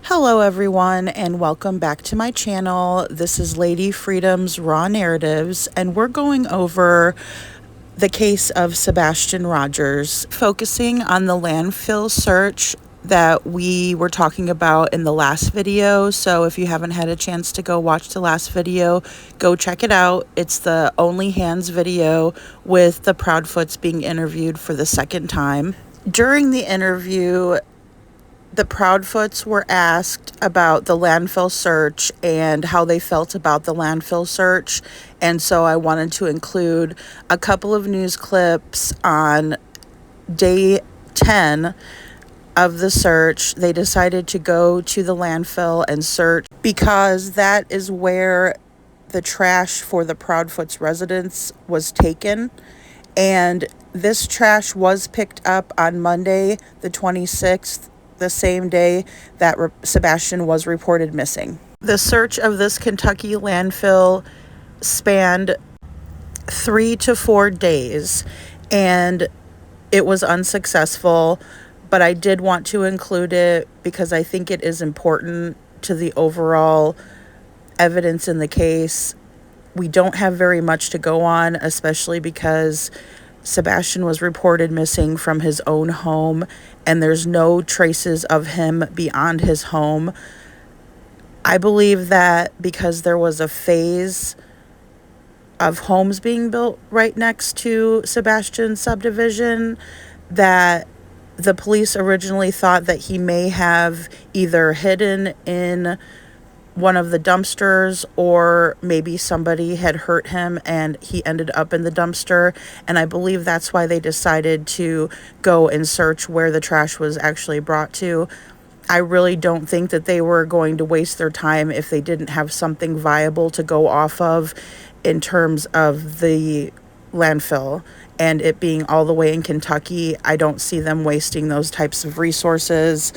Hello everyone and welcome back to my channel. This is Lady Freedom's Raw Narratives and we're going over the case of Sebastian Rogers, focusing on the landfill search that we were talking about in the last video. So if you haven't had a chance to go watch the last video, go check it out. It's the Only Hands video with the Proudfoots being interviewed for the second time. During the interview, the Proudfoots were asked about the landfill search and how they felt about the landfill search. And so I wanted to include a couple of news clips on day 10 of the search. They decided to go to the landfill and search because that is where the trash for the Proudfoots residents was taken. And this trash was picked up on Monday, the 26th, the same day that Sebastian was reported missing. The search of this Kentucky landfill spanned 3 to 4 days, and it was unsuccessful, but I did want to include it because I think it is important to the overall evidence in the case. We don't have very much to go on, especially because Sebastian was reported missing from his own home, and there's no traces of him beyond his home. I believe that because there was a phase of homes being built right next to Sebastian's subdivision, that the police originally thought that he may have either hidden in one of the dumpsters, or maybe somebody had hurt him and he ended up in the dumpster. And I believe that's why they decided to go and search where the trash was actually brought to. I really don't think that they were going to waste their time if they didn't have something viable to go off of in terms of the landfill. And it being all the way in Kentucky, I don't see them wasting those types of resources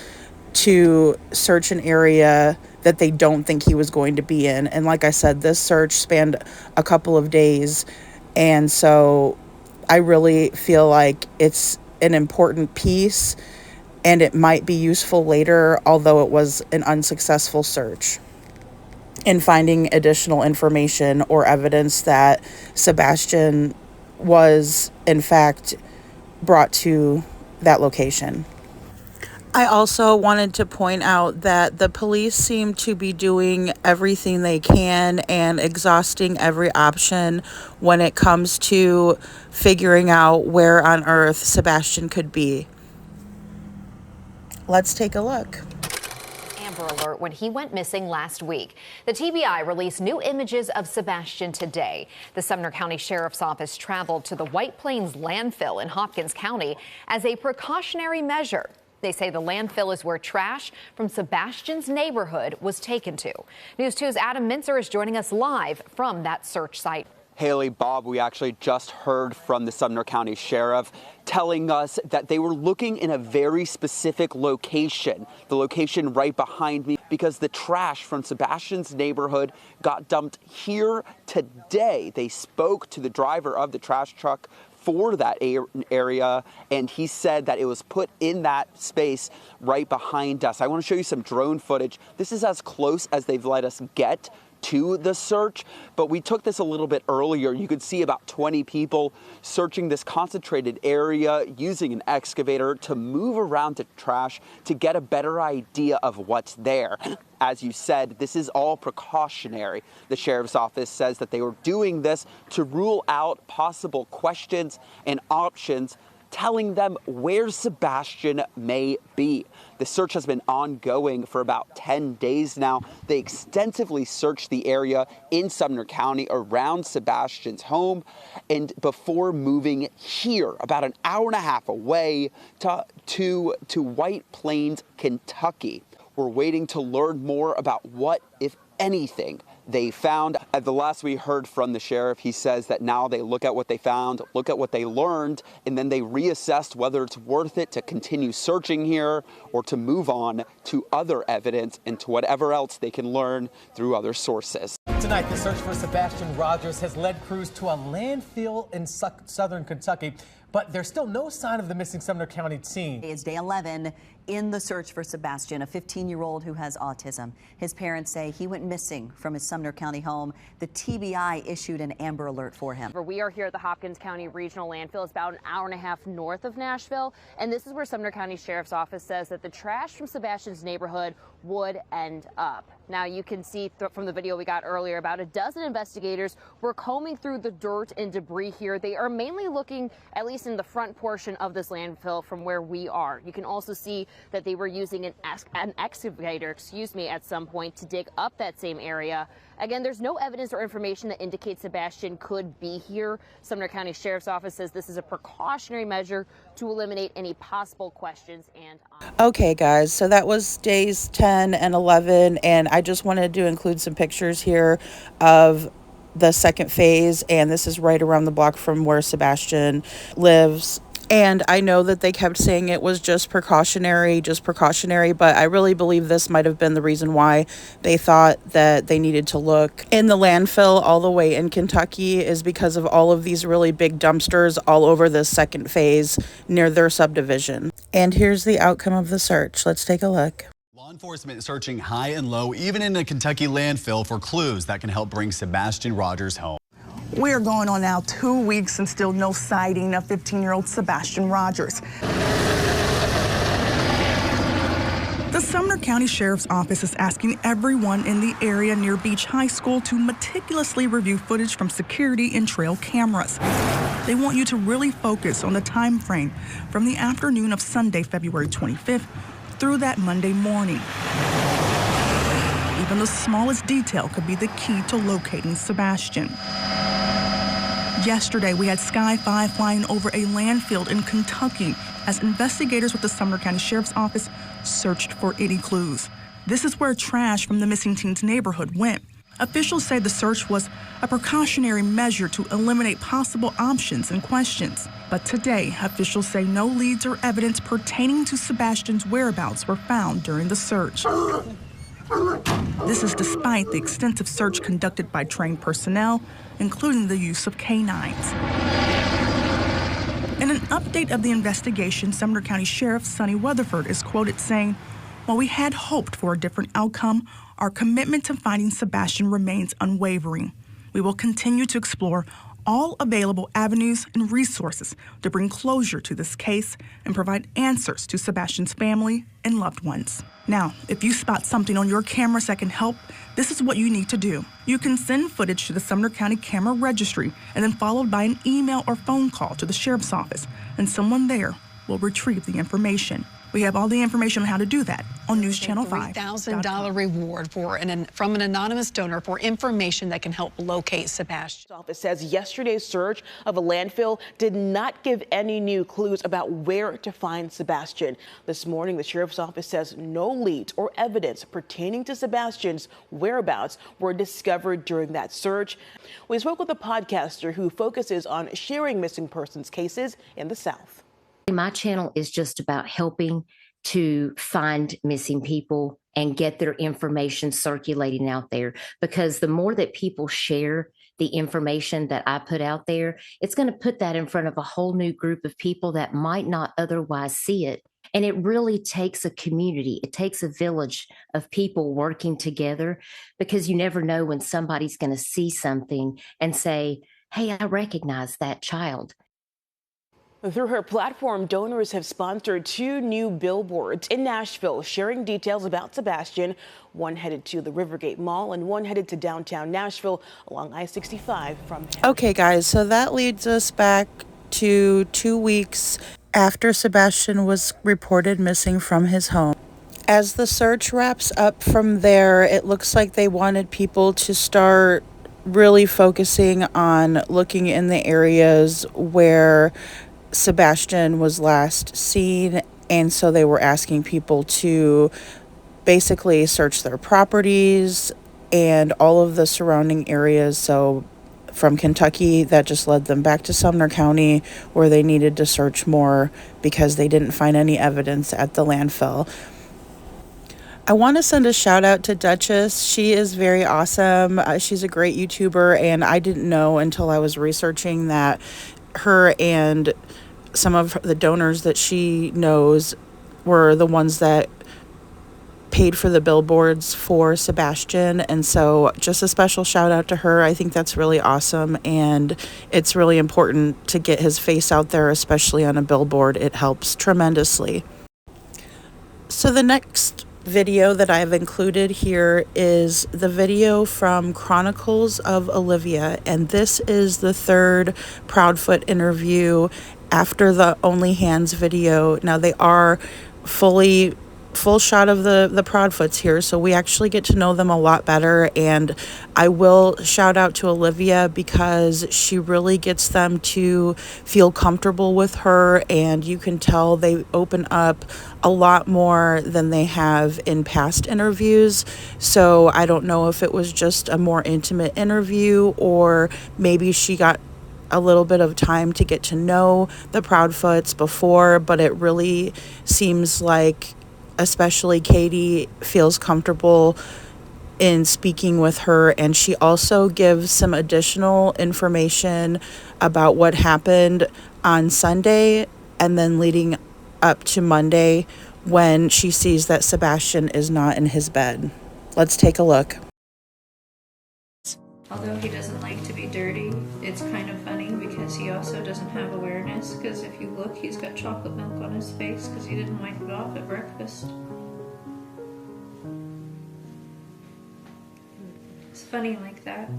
to search an area that they don't think he was going to be in. And like I said, this search spanned a couple of days, and so I really feel like it's an important piece and it might be useful later, although it was an unsuccessful search, in finding additional information or evidence that Sebastian was in fact brought to that location. I also wanted to point out that the police seem to be doing everything they can and exhausting every option when it comes to figuring out where on earth Sebastian could be. Let's take a look. Amber Alert when he went missing last week. The TBI released new images of Sebastian today. The Sumner County Sheriff's Office traveled to the White Plains landfill in Hopkins County as a precautionary measure. They say the landfill is where trash from Sebastian's neighborhood was taken to. News 2's Adam Minzer is joining us live from that search site. Haley, Bob, we actually just heard from the Sumner County Sheriff telling us that they were looking in a very specific location, the location right behind me, because the trash from Sebastian's neighborhood got dumped here today. They spoke to the driver of the trash truck for that area, and he said that it was put in that space right behind us. I want to show you some drone footage. This is as close as they've let us get to the search, but we took this a little bit earlier. You could see about 20 people searching this concentrated area using an excavator to move around the trash to get a better idea of what's there. As you said, this is all precautionary. The sheriff's office says that they were doing this to rule out possible questions and options, telling them where Sebastian may be. The search has been ongoing for about 10 days now. They extensively searched the area in Sumner County around Sebastian's home, and before moving here, about an hour and a half away to White Plains, Kentucky. We're waiting to learn more about what, if anything, they found. At the last we heard from the sheriff, he says that now they look at what they found, look at what they learned, and then they reassessed whether it's worth it to continue searching here or to move on to other evidence and to whatever else they can learn through other sources. Tonight, the search for Sebastian Rogers has led crews to a landfill in southern Kentucky, but there's still no sign of the missing Sumner County teen. It's day 11 in the search for Sebastian, a 15-year-old who has autism. His parents say he went missing from his Sumner County home. The TBI issued an Amber Alert for him. We are here at the Hopkins County Regional Landfill. It's about an hour and a half north of Nashville, and this is where Sumner County Sheriff's Office says that the trash from Sebastian's neighborhood would end up. Now, you can see from the video we got earlier, about a dozen investigators were combing through the dirt and debris here. They are mainly looking, at least in the front portion of this landfill from where we are. You can also see that they were using an excavator, at some point to dig up that same area. Again, there's no evidence or information that indicates Sebastian could be here. Sumner County Sheriff's Office says this is a precautionary measure to eliminate any possible questions. Okay, guys, so that was days 10 and 11, and I just wanted to include some pictures here of the second phase, and this is right around the block from where Sebastian lives. And I know that they kept saying it was just precautionary, but I really believe this might have been the reason why they thought that they needed to look in the landfill all the way in Kentucky, is because of all of these really big dumpsters all over this second phase near their subdivision. And here's the outcome of the search. Let's take a look. Law enforcement is searching high and low, even in the Kentucky landfill, for clues that can help bring Sebastian Rogers home. We are going on now 2 weeks and still no sighting of 15-year-old Sebastian Rogers. The Sumner County Sheriff's Office is asking everyone in the area near Beach High School to meticulously review footage from security and trail cameras. They want you to really focus on the time frame from the afternoon of Sunday, February 25th through that Monday morning. Even the smallest detail could be the key to locating Sebastian. Yesterday, we had Sky 5 flying over a landfill in Kentucky as investigators with the Sumner County Sheriff's Office searched for any clues. This is where trash from the missing teen's neighborhood went. Officials say the search was a precautionary measure to eliminate possible options and questions. But today, officials say no leads or evidence pertaining to Sebastian's whereabouts were found during the search. This is despite the extensive search conducted by trained personnel, including the use of canines. In an update of the investigation, Sumner County Sheriff Sonny Weatherford is quoted saying, "While we had hoped for a different outcome, our commitment to finding Sebastian remains unwavering. We will continue to explore all available avenues and resources to bring closure to this case and provide answers to Sebastian's family and loved ones." Now, if you spot something on your cameras that can help, this is what you need to do. You can send footage to the Sumner County Camera Registry and then followed by an email or phone call to the Sheriff's Office, and someone there will retrieve the information. We have all the information on how to do that on News Channel 5. $3,000 reward from an anonymous donor for information that can help locate Sebastian. The office says yesterday's search of a landfill did not give any new clues about where to find Sebastian. This morning, the Sheriff's Office says no leads or evidence pertaining to Sebastian's whereabouts were discovered during that search. We spoke with a podcaster who focuses on sharing missing persons cases in the South. My channel is just about helping to find missing people and get their information circulating out there, because the more that people share the information that I put out there, it's going to put that in front of a whole new group of people that might not otherwise see it. And it really takes a community. It takes a village of people working together, because you never know when somebody's going to see something and say, "Hey, I recognize that child." Through her platform, donors have sponsored 2 new billboards in Nashville sharing details about Sebastian, one headed to the Rivergate Mall and one headed to downtown Nashville along I-65 from... Okay, guys, so that leads us back to 2 weeks after Sebastian was reported missing from his home. As the search wraps up from there, it looks like they wanted people to start really focusing on looking in the areas where Sebastian was last seen, and so they were asking people to basically search their properties, and all of the surrounding areas. So from Kentucky, that just led them back to Sumner County, where they needed to search more because they didn't find any evidence at the landfill. I want to send a shout out to Duchess. She is very awesome. She's a great YouTuber, and I didn't know until I was researching that her and some of the donors that she knows were the ones that paid for the billboards for Sebastian. And so just a special shout out to her. I think that's really awesome, and it's really important to get his face out there, especially on a billboard. It helps tremendously. So the next video that I've included here is the video from Chronicles of Olivia, and this is the third Proudfoot interview after the Only Hands video. Now they are full shot of the Proudfoots here, so we actually get to know them a lot better. And I will shout out to Olivia because she really gets them to feel comfortable with her, and you can tell they open up a lot more than they have in past interviews. So I don't know if it was just a more intimate interview, or maybe she got a little bit of time to get to know the Proudfoots before, but it really seems like especially Katie feels comfortable in speaking with her, and she also gives some additional information about what happened on Sunday and then leading up to Monday when she sees that Sebastian is not in his bed. Let's take a look. Although he doesn't like to be dirty, it's kind of funny because he also doesn't have awareness, because if you look, he's got chocolate milk on his face because he didn't wipe it off at breakfast. It's funny like that.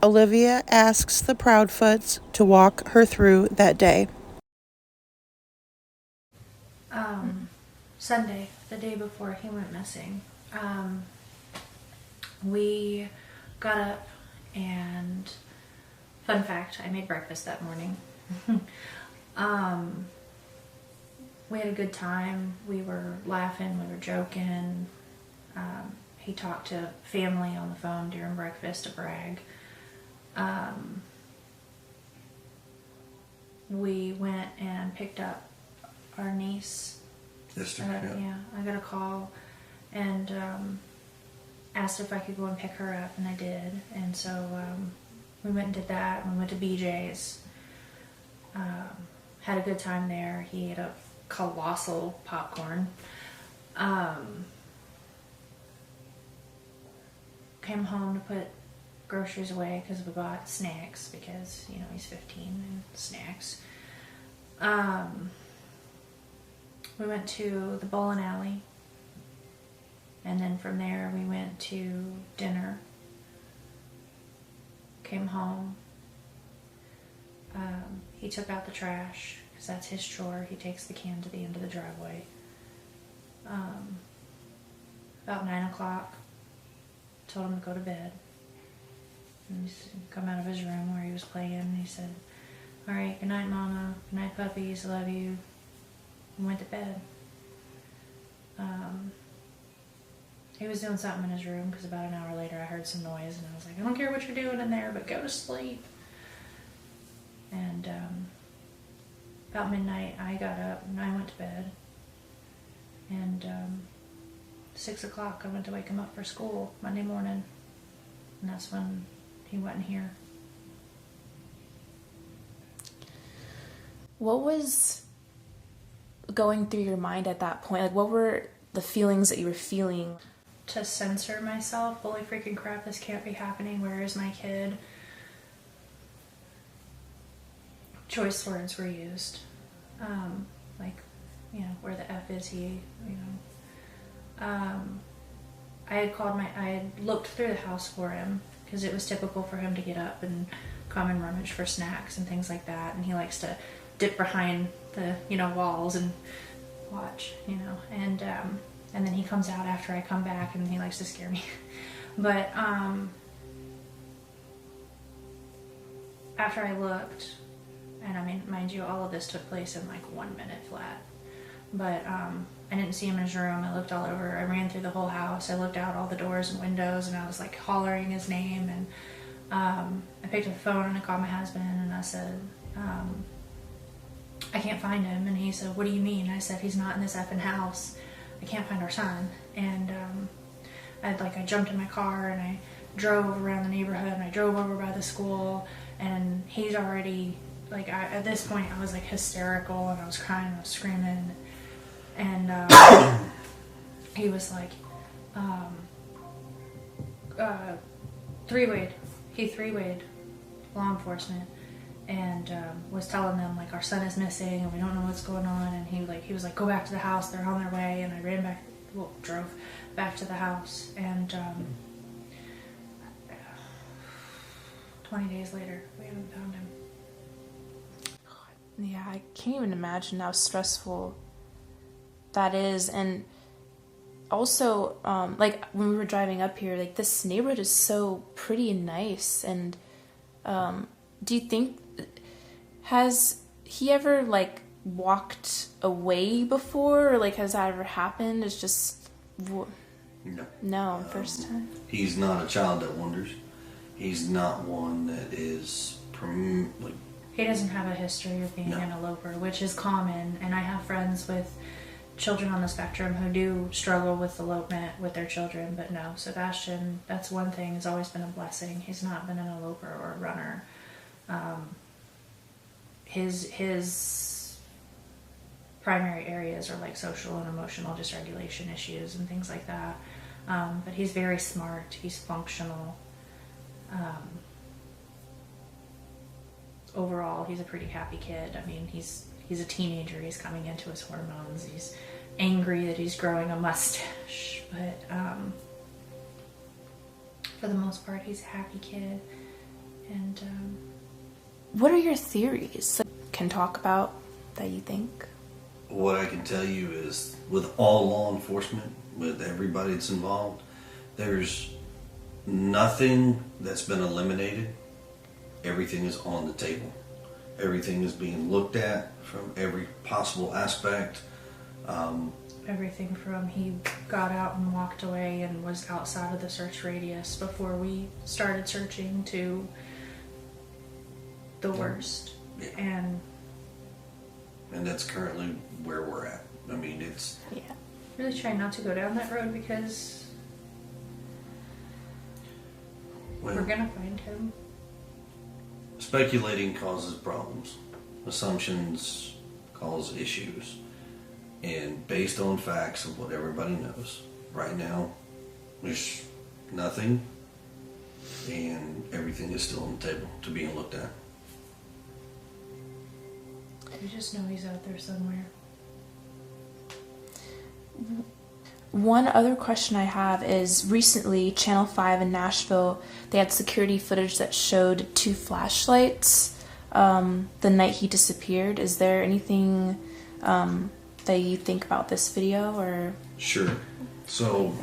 Olivia asks the Proudfoots to walk her through that day. Sunday, the day before he went missing, we got up and, fun fact, I made breakfast that morning. We had a good time. We were laughing, we were joking. He talked to family on the phone during breakfast to brag. We went and picked up our niece. Yeah, I got a call and asked if I could go and pick her up, and I did. And so we went and did that. We went to BJ's. Had a good time there. He ate a colossal popcorn. Came home to put groceries away because we bought snacks because, you know, he's 15 and snacks. We went to the bowling alley, and then from there we went to dinner. Came home. He took out the trash because that's his chore. He takes the can to the end of the driveway. About 9 o'clock, told him to go to bed. And he's come out of his room where he was playing. He said, "All right, good night, Mama. Good night, puppies. Love you." And went to bed. He was doing something in his room because about an hour later I heard some noise, and I was like, "I don't care what you're doing in there, but go to sleep." And about midnight I got up and I went to bed. And 6 o'clock I went to wake him up for school Monday morning, and that's when he wasn't here. What was going through your mind at that point? Like, what were the feelings that you were feeling? To censor myself. Holy freaking crap, this can't be happening. Where is my kid? Choice words were used. Like, you know, where the F is he, you know. I had looked through the house for him because it was typical for him to get up and come and rummage for snacks and things like that. And he likes to dip behind the, you know, walls and watch, you know. And then he comes out after I come back and he likes to scare me. But after I looked, and I mean, mind you, all of this took place in like 1 minute flat. but I didn't see him in his room. I looked all over. I ran through the whole house. I looked out all the doors and windows, and I was like hollering his name. And I picked up the phone and I called my husband and I said, I can't find him. And he said, what do you mean? I said, he's not in this effing house. I can't find our son. And I jumped in my car and I drove around the neighborhood and I drove over by the school, and he's already at this point I was like hysterical and I was crying and I was screaming, and he was like three-wayed law enforcement and was telling them like our son is missing and we don't know what's going on, and he was like, go back to the house, they're on their way. And I drove back to the house, and 20 days later we haven't found him. Yeah, I can't even imagine how stressful that is. And also, when we were driving up here, like, this neighborhood is so pretty and nice. And do you think, has he ever walked away before, or has that ever happened? It's just no, first time. He's not a child that wanders. He's not one that is he doesn't have a history of being an eloper, which is common, and I have friends with children on the spectrum who do struggle with elopement with their children. But no, Sebastian, that's one thing, has always been a blessing. He's not been an eloper or a runner. His primary areas are like social and emotional dysregulation issues and things like that. But he's very smart. He's functional. Overall, he's a pretty happy kid. I mean, he's a teenager. He's coming into his hormones. He's angry that he's growing a mustache, but for the most part, he's a happy kid. And what are your theories can talk about that you think? What I can tell you is, with all law enforcement, with everybody that's involved, there's nothing that's been eliminated. Everything is on the table. Everything is being looked at from every possible aspect. Everything from he got out and walked away and was outside of the search radius before we started searching to the worst. Yeah. And that's currently where we're at. I mean, it's... Yeah. Really trying not to go down that road because we're going to find him. Speculating causes problems. Assumptions cause issues. And based on facts of what everybody knows, right now, there's nothing, and everything is still on the table to being looked at. We just know he's out there somewhere. One other question I have is, recently Channel 5 in Nashville, they had security footage that showed 2 flashlights the night he disappeared. Is there anything that you think about this video? Or Sure. So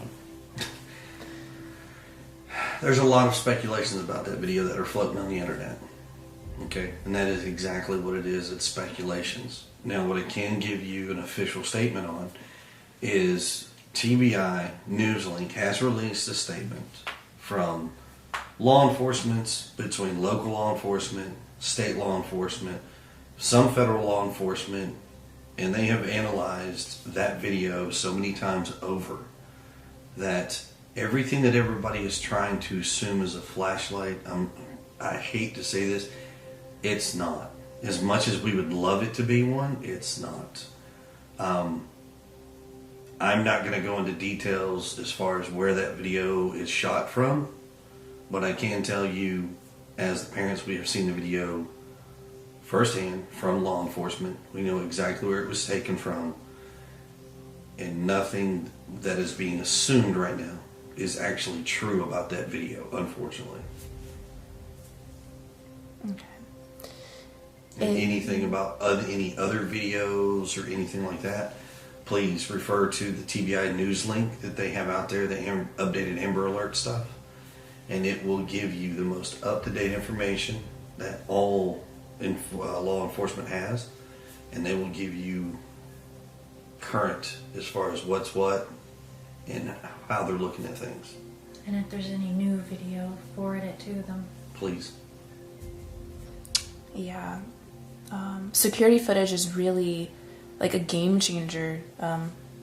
there's a lot of speculations about that video that are floating on the internet. Okay, and that is exactly what it is. It's speculations. Now, what I can give you an official statement on is TBI Newslink has released a statement from law enforcement, between local law enforcement, state law enforcement, some federal law enforcement, and they have analyzed that video so many times over that everything that everybody is trying to assume is a flashlight, I hate to say this, it's not. As much as we would love it to be one, it's not. I'm not going to go into details as far as where that video is shot from, but I can tell you, as the parents, we have seen the video firsthand from law enforcement. We know exactly where it was taken from, and nothing that is being assumed right now is actually true about that video, unfortunately. Okay. And anything about any other videos or anything like that, please refer to the TBI news link that they have out there, the updated Amber Alert stuff, and it will give you the most up-to-date information that all law enforcement has, and they will give you current as far as what's what and how they're looking at things. And if there's any new video, forward it to them. Please. Yeah. Security footage is really like a game changer.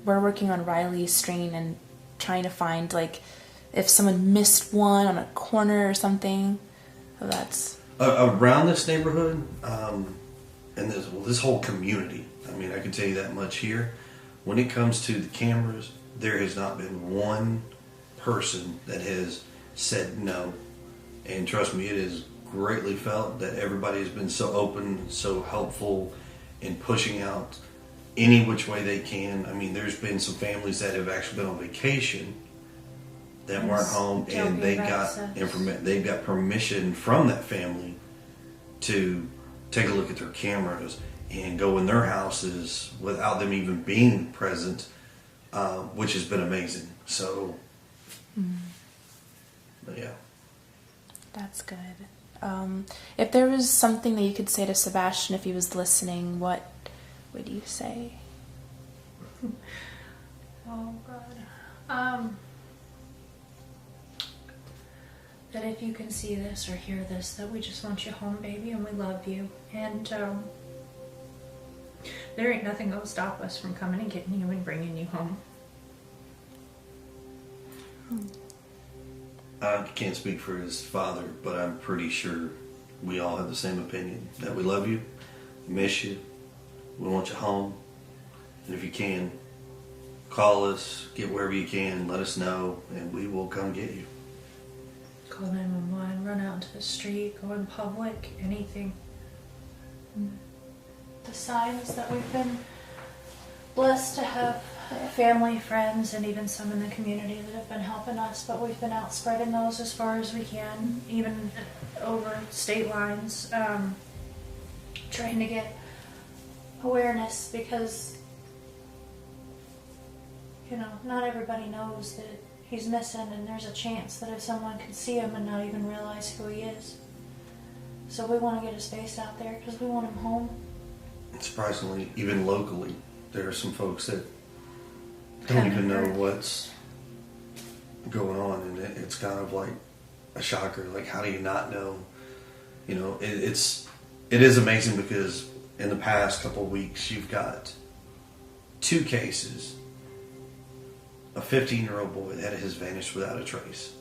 We're working on Riley's strain and trying to find like if someone missed one on a corner or something. So that's around this neighborhood, and this whole community. I mean, I can tell you that much here. When it comes to the cameras, there has not been one person that has said no. And trust me, it is greatly felt that everybody has been so open, so helpful in pushing out any which way they can. I mean, there's been some families that have actually been on vacation that weren't home, and they got permission from that family to take a look at their cameras and go in their houses without them even being present, which has been amazing. So, but yeah. That's good. If there was something that you could say to Sebastian if he was listening, what would you say? Oh God. That if you can see this or hear this, that we just want you home, baby, and we love you. And there ain't nothing gonna stop us from coming and getting you and bringing you home. I can't speak for his father, but I'm pretty sure we all have the same opinion, that we love you, miss you, we want you home, and if you can, call us, get wherever you can, let us know, and we will come get you. Call 911, run out into the street, go in public, anything. The signs that we've been blessed to have family, friends, and even some in the community that have been helping us, but we've been out spreading those as far as we can, even over state lines, trying to get awareness because, you know, not everybody knows that he's missing, and there's a chance that if someone could see him and not even realize who he is. So we want to get his face out there because we want him home. Surprisingly, even locally, there are some folks that don't even know what's going on, and it's kind of like a shocker. Like, how do you not know? You know, it is amazing because in the past couple of weeks, you've got 2 cases. A 15-year-old boy that has vanished without a trace.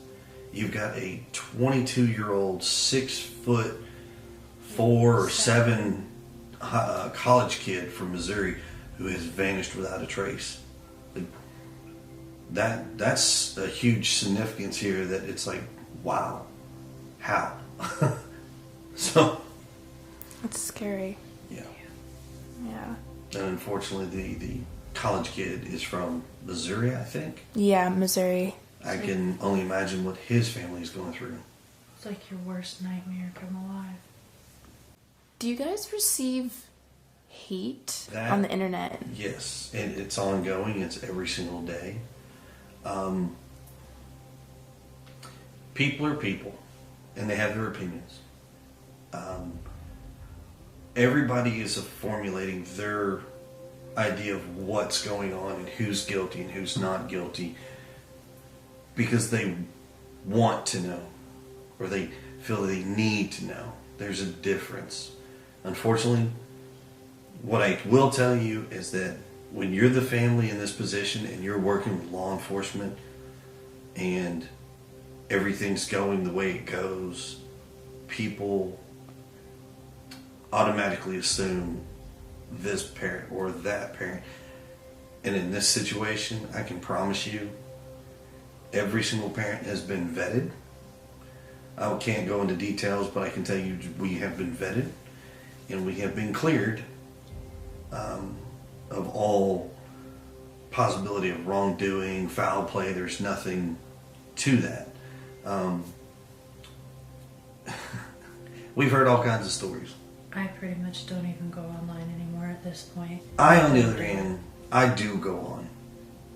You've got a 22-year-old 6'4" or 7" college kid from Missouri who has vanished without a trace. Like, that's a huge significance here. That it's like, wow, how? So it's scary. Yeah. Yeah. And unfortunately, the college kid is from Missouri, I think. Yeah, Missouri. I can only imagine what his family is going through. It's like your worst nightmare come alive. Do you guys receive hate on the internet? Yes, and it's ongoing. It's every single day. People are people, and they have their opinions. Everybody is formulating their idea of what's going on and who's guilty and who's not guilty because they want to know, or they feel they need to know. There's a difference. Unfortunately, what I will tell you is that when you're the family in this position and you're working with law enforcement and everything's going the way it goes, people automatically assume this parent or that parent. And in this situation, I can promise you, every single parent has been vetted. I can't go into details, but I can tell you we have been vetted and we have been cleared of all possibility of wrongdoing, foul play. There's nothing to that. We've heard all kinds of stories. I pretty much don't even go online anymore at this point. I, on the other hand, I do go on.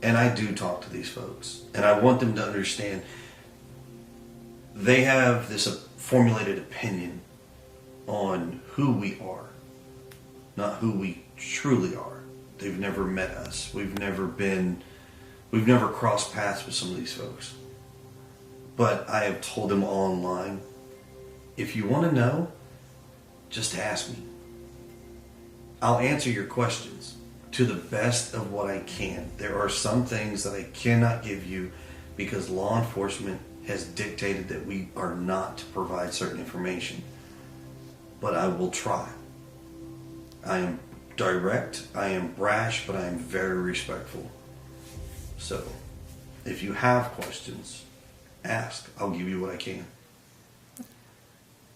And I do talk to these folks. And I want them to understand they have this formulated opinion on who we are, not who we truly are. They've never met us. We've never crossed paths with some of these folks. But I have told them all online, if you want to know, just ask me. I'll answer your questions to the best of what I can. There are some things that I cannot give you because law enforcement has dictated that we are not to provide certain information. But I will try. I am direct, I am brash, but I am very respectful. So, if you have questions, ask. I'll give you what I can.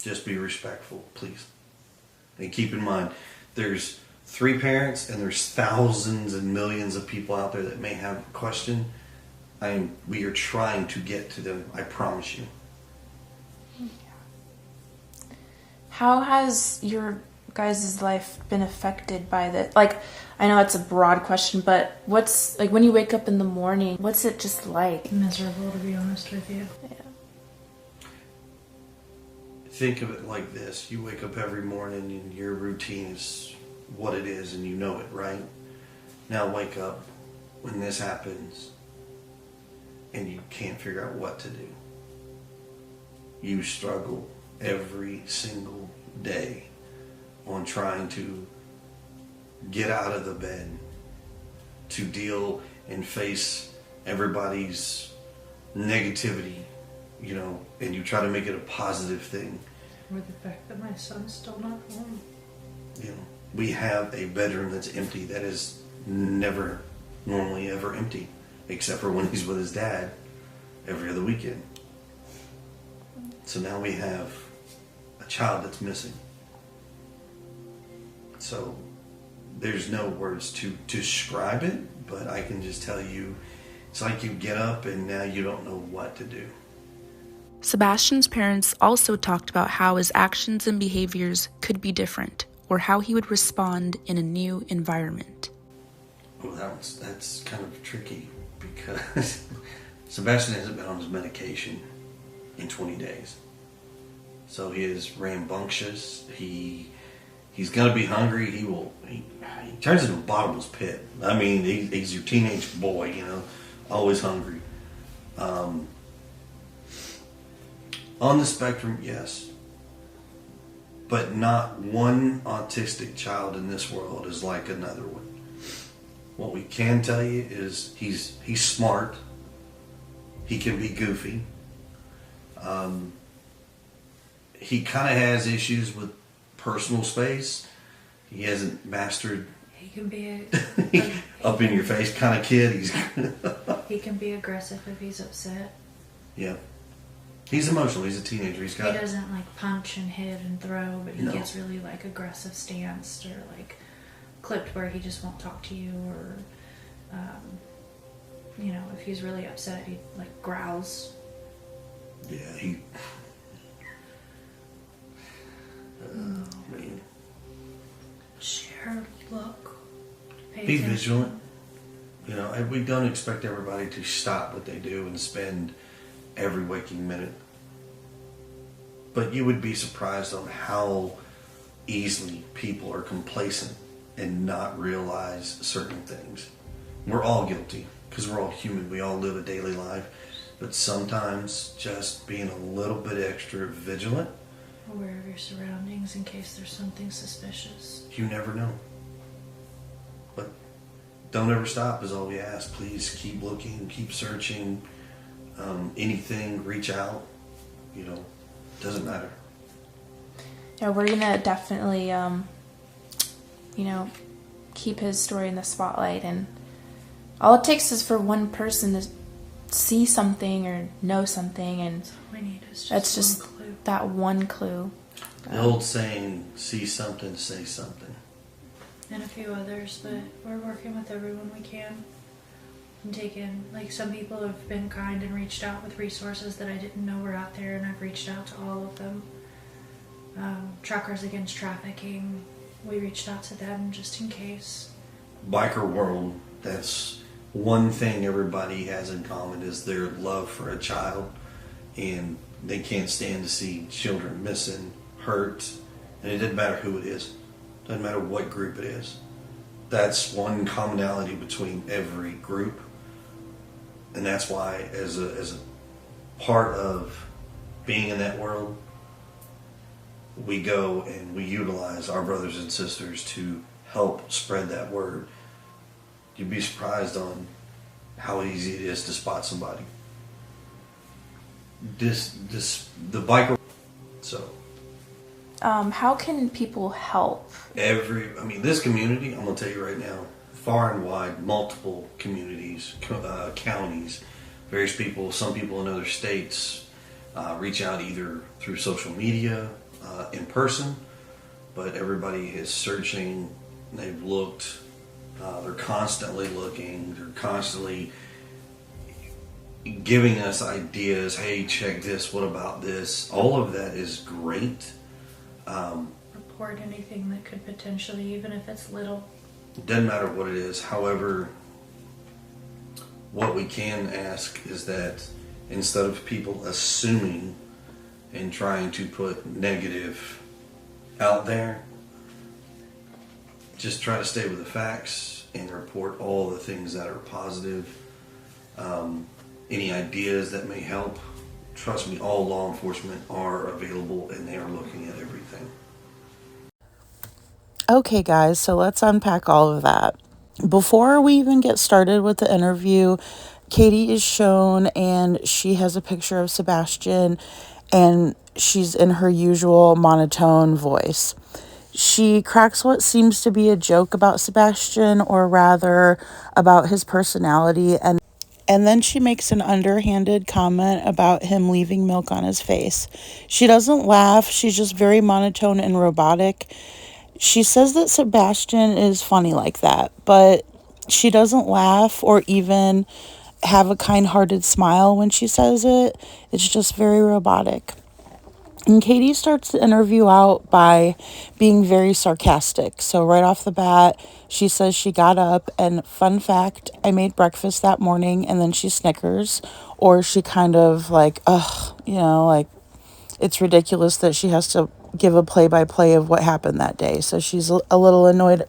Just be respectful, please. And keep in mind, there's 3 parents and there's thousands and millions of people out there that may have a question. We are trying to get to them, I promise you. How has your guys' life been affected by this? Like, I know it's a broad question, but what's, like, when you wake up in the morning, what's it just like? Miserable, to be honest with you. Yeah. Think of it like this. You wake up every morning and your routine is what it is and you know it, right? Now wake up when this happens and you can't figure out what to do. You struggle every single day on trying to get out of the bed, to deal and face everybody's negativity, you know, and you try to make it a positive thing. Or the fact that my son's still not home. You know, we have a bedroom that's empty that is never normally ever empty, except for when he's with his dad every other weekend. So now we have a child that's missing. So there's no words to describe it, but I can just tell you, it's like you get up and now you don't know what to do. Sebastian's parents also talked about how his actions and behaviors could be different, or how he would respond in a new environment. Well, that's kind of tricky because Sebastian hasn't been on his medication in 20 days. So he is rambunctious. He's gonna be hungry. He turns into a bottomless pit. I mean, he's your teenage boy, you know, always hungry. On the spectrum, yes. But not one autistic child in this world is like another one. What we can tell you is he's smart. He can be goofy. He kind of has issues with personal space. He hasn't mastered. He can be up in your face kind of kid. He can be aggressive if he's upset. Yeah. He's emotional. He's a teenager. He doesn't like punch and hit and throw, but he gets really like aggressive stanced or like clipped where he just won't talk to you, or you know, if he's really upset, he like growls. Yeah, man. Share, look, be vigilant. You know, we don't expect everybody to stop what they do and spend every waking minute. But you would be surprised on how easily people are complacent and not realize certain things. We're all guilty because we're all human. We all live a daily life. But sometimes just being a little bit extra vigilant. Aware of your surroundings in case there's something suspicious. You never know. But don't ever stop is all we ask. Please keep looking, keep searching. Anything, reach out. You know, doesn't matter. Yeah, we're gonna definitely, you know, keep his story in the spotlight, and all it takes is for one person to see something or know something, and that's all we need is that's just clue. That one clue. The old saying, see something, say something. And a few others, but we're working with everyone we can. And taken, like, some people have been kind and reached out with resources that I didn't know were out there, and I've reached out to all of them. Truckers Against Trafficking, we reached out to them just in case. Biker world, that's one thing everybody has in common is their love for a child, and they can't stand to see children missing, hurt, and it doesn't matter who it is. Doesn't matter what group it is. That's one commonality between every group, and that's why as a part of being in that world, we go and we utilize our brothers and sisters to help spread that word. You'd be surprised on how easy it is to spot somebody. The biker. So. How can people help? This community, I'm gonna tell you right now, far and wide, multiple communities, counties, various people, some people in other states reach out either through social media, in person, but everybody is searching, they've looked, they're constantly looking, they're constantly giving us ideas, hey, check this, what about this? All of that is great. Report anything that could potentially, even if it's little. It doesn't matter what it is. However, what we can ask is that instead of people assuming and trying to put negative out there, just try to stay with the facts and report all the things that are positive. Any ideas that may help, trust me, all law enforcement are available and they are looking at everything. Okay, guys, so let's unpack all of that. Before we even get started with the interview, Katie is shown and she has a picture of Sebastian and she's in her usual monotone voice. She cracks what seems to be a joke about Sebastian, or rather about his personality, and then she makes an underhanded comment about him leaving milk on his face. She doesn't laugh, she's just very monotone and robotic. She says that Sebastian is funny like that, but she doesn't laugh or even have a kind-hearted smile when she says it. It's just very robotic. And Katie starts the interview out by being very sarcastic. So right off the bat, she says she got up and, fun fact, I made breakfast that morning, and then she snickers. Or she kind of like, it's ridiculous that she has to give a play-by-play of what happened that day. So she's a little annoyed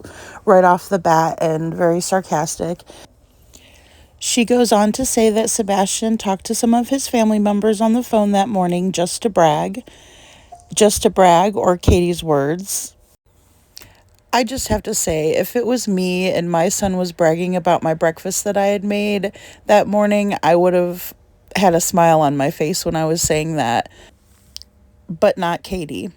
right off the bat and very sarcastic. She goes on to say that Sebastian talked to some of his family members on the phone that morning just to brag, or Katie's words. I just have to say, if it was me and my son was bragging about my breakfast that I had made that morning, I would have had a smile on my face when I was saying that, but not Katie.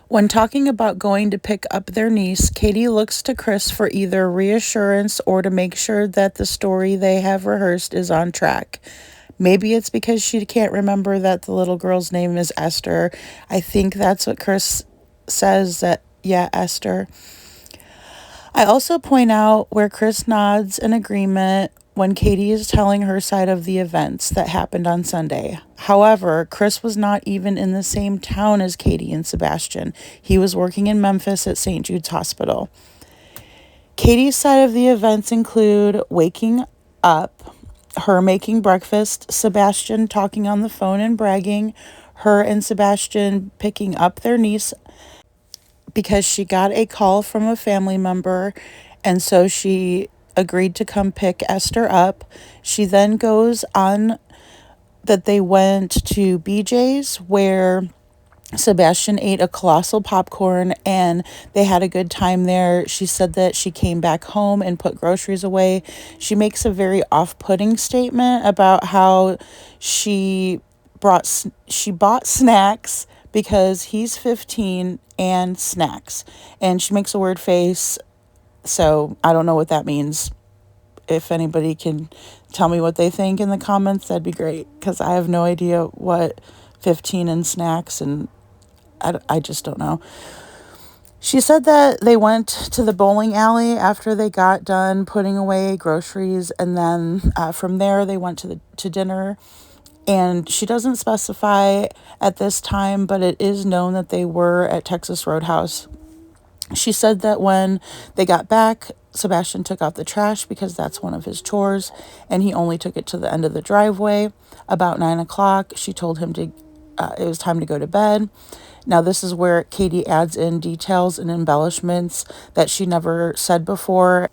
When talking about going to pick up their niece, Katie looks to Chris for either reassurance or to make sure that the story they have rehearsed is on track. Maybe it's because she can't remember that the little girl's name is Esther. I think that's what Chris says, that, yeah, Esther. I also point out where Chris nods in agreement when Katie is telling her side of the events that happened on Sunday. However, Chris was not even in the same town as Katie and Sebastian. He was working in Memphis at St. Jude's Hospital. Katie's side of the events include waking up, her making breakfast, Sebastian talking on the phone and bragging, her and Sebastian picking up their niece because she got a call from a family member, and so she agreed to come pick Esther up. She then goes on that they went to BJ's where Sebastian ate a colossal popcorn and they had a good time there. She said that she came back home and put groceries away. She makes a very off-putting statement about how she bought snacks because he's 15 and snacks. And she makes a weird face, so I don't know what that means. If anybody can tell me what they think in the comments, that'd be great, because I have no idea what 15 and snacks, and I just don't know. She said that they went to the bowling alley after they got done putting away groceries, and then from there they went to dinner. And she doesn't specify at this time, but it is known that they were at Texas Roadhouse. She said that when they got back, Sebastian took out the trash because that's one of his chores, and he only took it to the end of the driveway. About 9 o'clock, she told him to it was time to go to bed. Now, this is where Katie adds in details and embellishments that she never said before.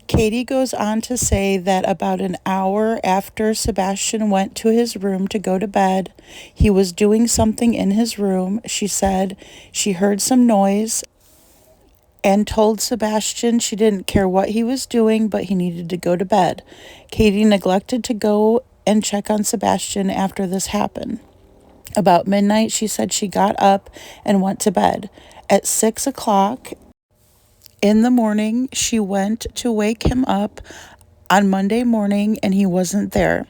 Katie goes on to say that about an hour after Sebastian went to his room to go to bed, he was doing something in his room. She said she heard some noise and told Sebastian she didn't care what he was doing, but he needed to go to bed. Katie neglected to go and check on Sebastian after this happened. About midnight, she said she got up and went to bed. At 6 o'clock in the morning, she went to wake him up on Monday morning and he wasn't there.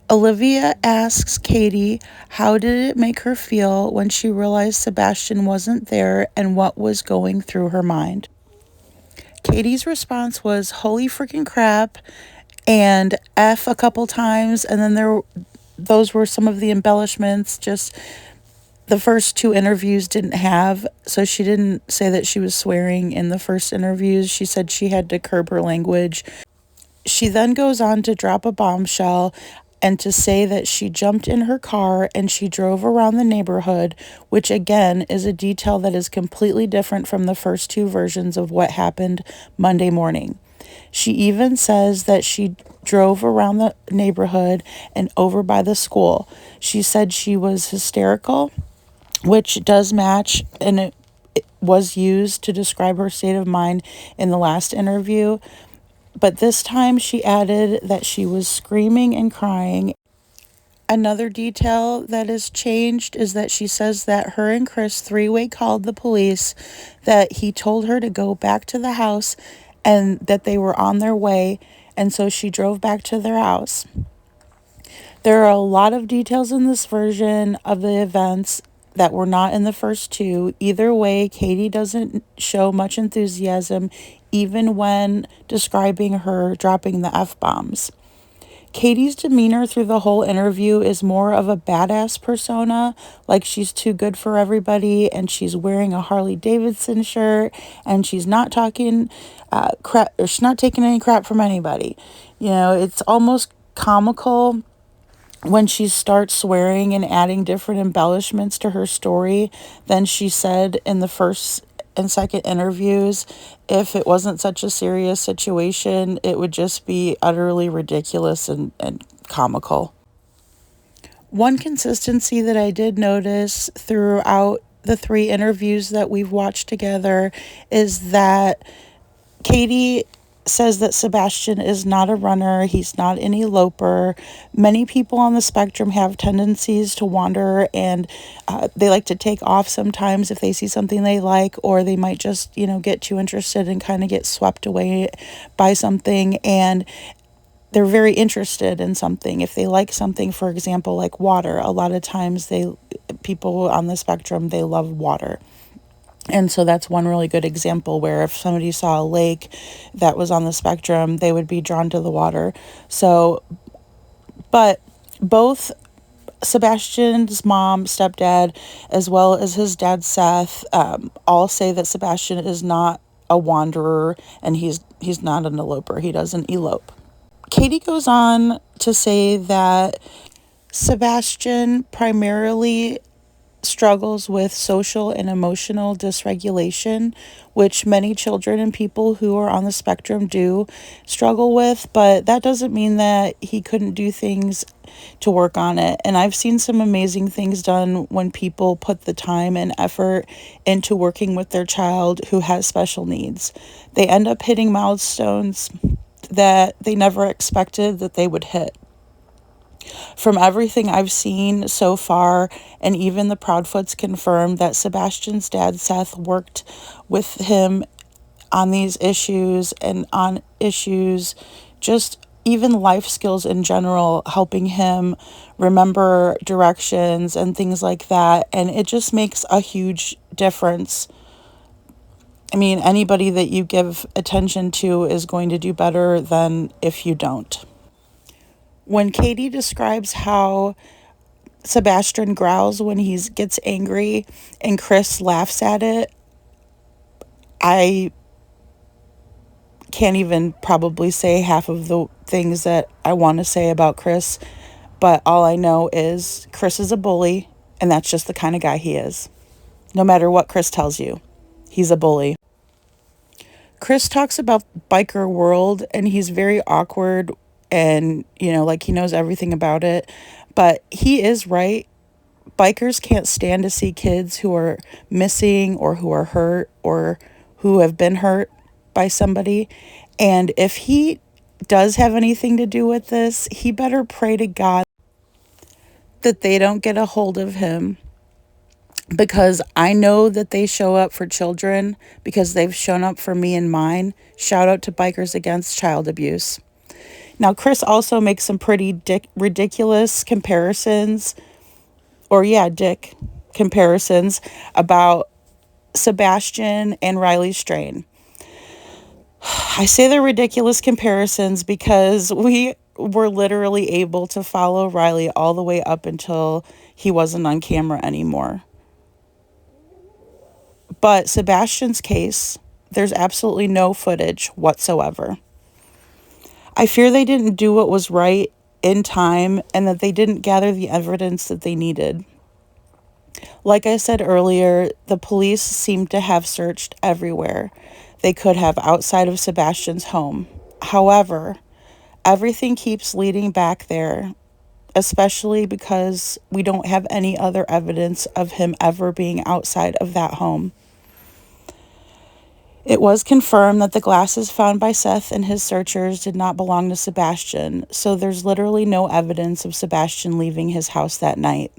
Olivia asks Katie, how did it make her feel when she realized Sebastian wasn't there and what was going through her mind? Katie's response was, holy freaking crap, and F a couple times, and then those were some of the embellishments. Just the first two interviews didn't have, so she didn't say that she was swearing in the first interviews. She said she had to curb her language. She then goes on to drop a bombshell and to say that she jumped in her car and she drove around the neighborhood, which again is a detail that is completely different from the first two versions of what happened Monday morning. She even says that she drove around the neighborhood and over by the school. She said she was hysterical, which does match, and it was used to describe her state of mind in the last interview. But this time she added that she was screaming and crying. Another detail that is changed is that she says that her and Chris three-way called the police, that he told her to go back to the house and that they were on their way, and so she drove back to their house. There are a lot of details in this version of the events that were not in the first two. Either way, Katie doesn't show much enthusiasm, even when describing her dropping the F-bombs. Katie's demeanor through the whole interview is more of a badass persona, like she's too good for everybody and she's wearing a Harley Davidson shirt and she's not talking crap, or she's not taking any crap from anybody. You know, it's almost comical when she starts swearing and adding different embellishments to her story than she said in the first and second interviews. If it wasn't such a serious situation, it would just be utterly ridiculous and comical. One consistency that I did notice throughout the three interviews that we've watched together is that Katie says that Sebastian is not a runner, he's not an eloper. Many people on the spectrum have tendencies to wander, and they like to take off sometimes if they see something they like, or they might just, get too interested and kind of get swept away by something, and they're very interested in something. If they like something, for example, like water, a lot of times people on the spectrum, they love water. And so that's one really good example where if somebody saw a lake that was on the spectrum, they would be drawn to the water. So, but both Sebastian's mom, stepdad, as well as his dad, Seth, all say that Sebastian is not a wanderer and he's not an eloper. He doesn't elope. Katie goes on to say that Sebastian primarily struggles with social and emotional dysregulation, which many children and people who are on the spectrum do struggle with, but that doesn't mean that he couldn't do things to work on it. And I've seen some amazing things done when people put the time and effort into working with their child who has special needs. They end up hitting milestones that they never expected that they would hit. From everything I've seen so far, and even the Proudfoots confirmed that Sebastian's dad, Seth, worked with him on these issues and on issues, just even life skills in general, helping him remember directions and things like that. And it just makes a huge difference. I mean, anybody that you give attention to is going to do better than if you don't. When Katie describes how Sebastian growls when he gets angry and Chris laughs at it, I can't even probably say half of the things that I want to say about Chris, but all I know is Chris is a bully And that's just the kind of guy he is. No matter what Chris tells you, he's a bully. Chris talks about biker world and he's very awkward and, like he knows everything about it. But he is right. Bikers can't stand to see kids who are missing or who are hurt or who have been hurt by somebody. And if he does have anything to do with this, he better pray to God that they don't get a hold of him, because I know that they show up for children because they've shown up for me and mine. Shout out to Bikers Against Child Abuse. Now, Chris also makes some pretty ridiculous comparisons, dick comparisons about Sebastian and Riley Strain. I say they're ridiculous comparisons because we were literally able to follow Riley all the way up until he wasn't on camera anymore. But Sebastian's case, there's absolutely no footage whatsoever. I fear they didn't do what was right in time and that they didn't gather the evidence that they needed. Like I said earlier, the police seemed to have searched everywhere they could have outside of Sebastian's home. However, everything keeps leading back there, especially because we don't have any other evidence of him ever being outside of that home. It was confirmed that the glasses found by Seth and his searchers did not belong to Sebastian, so there's literally no evidence of Sebastian leaving his house that night,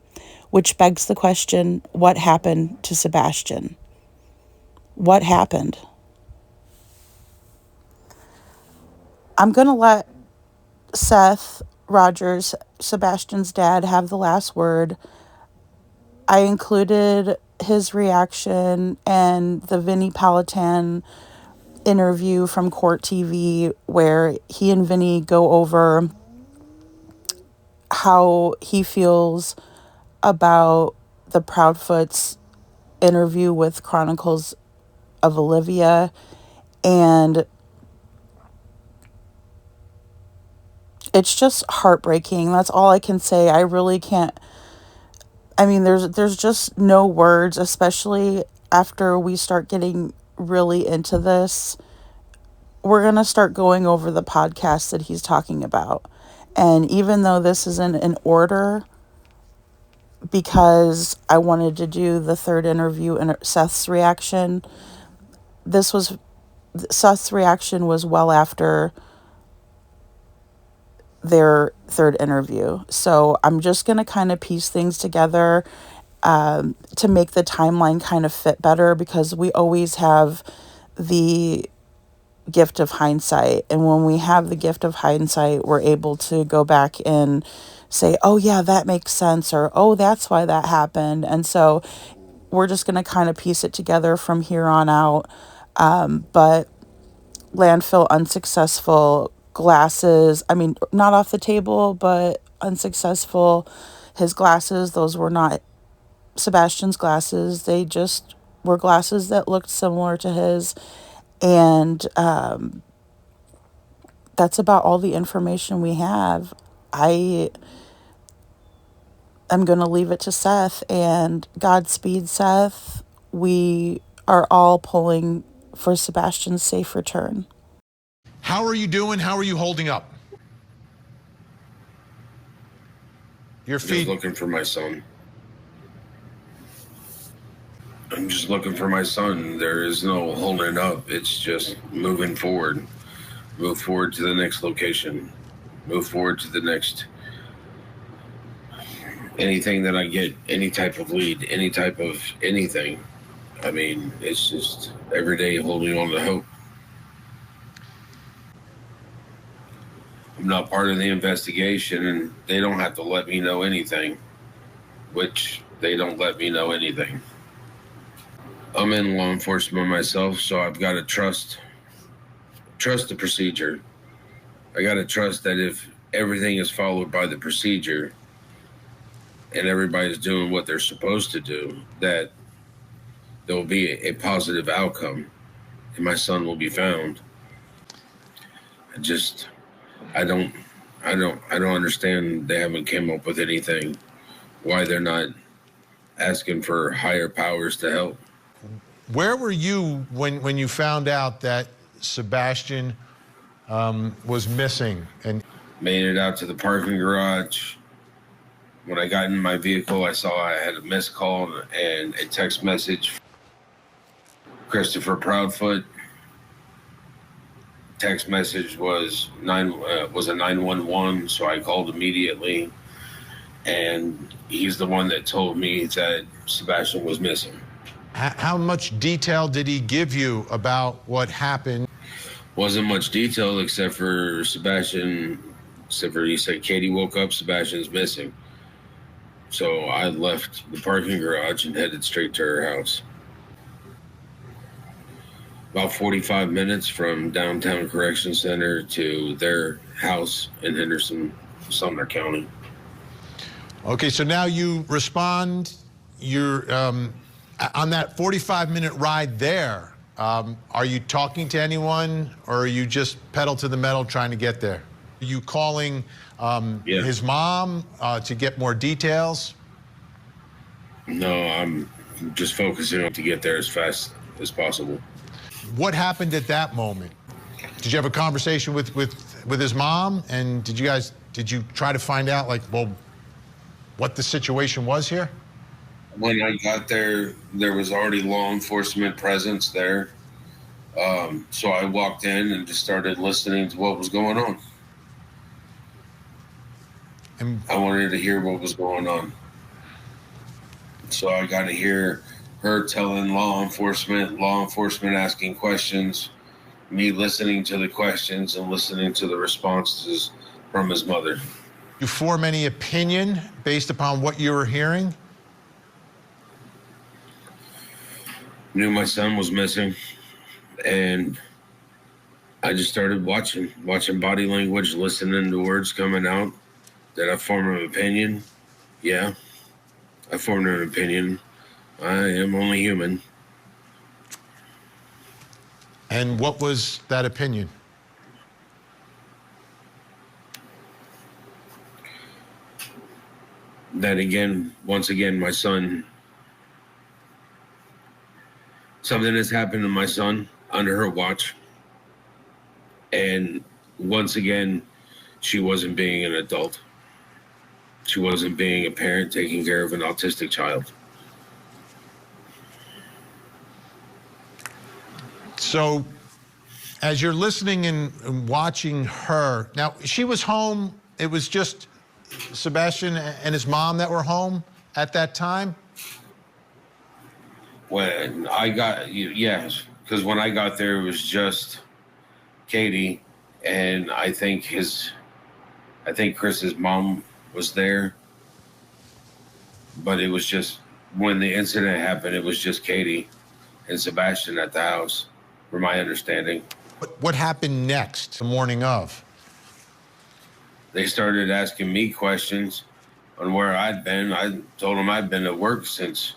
which begs the question, what happened to Sebastian? What happened? I'm going to let Seth Rogers, Sebastian's dad, have the last word. I included his reaction and the Vinnie Politan interview from Court TV where he and Vinny go over how he feels about the Proudfoot's interview with Chronicles of Olivia, and it's just heartbreaking. That's all I can say. I really can't. I mean, there's just no words, especially after we start getting really into this. We're going to start going over the podcast that he's talking about. And even though this isn't in order, because I wanted to do the third interview and Seth's reaction, Seth's reaction was well after their third interview. So I'm just going to kind of piece things together to make the timeline kind of fit better, because we always have the gift of hindsight. And when we have the gift of hindsight, we're able to go back and say, oh yeah, that makes sense, or oh, that's why that happened. And so we're just going to kind of piece it together from here on out. But landfill unsuccessful, glasses, I mean, not off the table, but unsuccessful. His glasses, those were not Sebastian's glasses. They just were glasses that looked similar to his. And that's about all the information we have. I'm going to leave it to Seth, and Godspeed, Seth. We are all pulling for Sebastian's safe return. How are you doing? How are you holding up? Your feet. Just looking for my son. I'm just looking for my son. There is no holding up. It's just moving forward. Move forward to the next location. Move forward to the next. Anything that I get, any type of lead, any type of anything. I mean, it's just every day holding on to hope. I'm not part of the investigation, and they don't have to let me know anything, which they don't let me know anything. I'm in law enforcement myself, so I've got to trust the procedure. I got to trust that if everything is followed by the procedure and everybody's doing what they're supposed to do, that there will be a positive outcome and my son will be found. I don't understand. They haven't came up with anything, why they're not asking for higher powers to help. Where were you when you found out that Sebastian was missing? And made it out to the parking garage. When I got in my vehicle, I saw I had a missed call and a text message. Christopher Proudfoot. Text message was a 911, so I called immediately, and he's the one that told me that Sebastian was missing. How much detail did he give you about what happened? Wasn't much detail except for he said Katie woke up, Sebastian's missing. So I left the parking garage and headed straight to her house. About 45 minutes from downtown correction center to their house in Henderson, Sumner County. Okay, so now you respond. You're on that 45-minute ride there. Are you talking to anyone, or are you just pedal to the metal trying to get there? Are you calling his mom to get more details? No, I'm just focusing on to get there as fast as possible. What happened at that moment? Did you have a conversation with his mom, and did you try to find out, like, well, what the situation was here? When I got there, there was already law enforcement presence there. So I walked in and just started listening to what was going on. And I wanted to hear what was going on. So I got to hear her telling law enforcement asking questions, me listening to the questions and listening to the responses from his mother. You form any opinion based upon what you were hearing? Knew my son was missing, and I just started watching body language, listening to words coming out. Did I form an opinion? Yeah, I formed an opinion. I am only human. And what was that opinion? That once again, my son, something has happened to my son under her watch. And once again, she wasn't being an adult. She wasn't being a parent taking care of an autistic child. So, as you're listening and watching her, now she was home, it was just Sebastian and his mom that were home at that time? When I got, yes, because when I got there, it was just Katie, and I think Chris's mom was there, but it was just, when the incident happened, it was just Katie and Sebastian at the house, from my understanding. What happened next, the morning of? They started asking me questions on where I'd been. I told them I'd been at work since,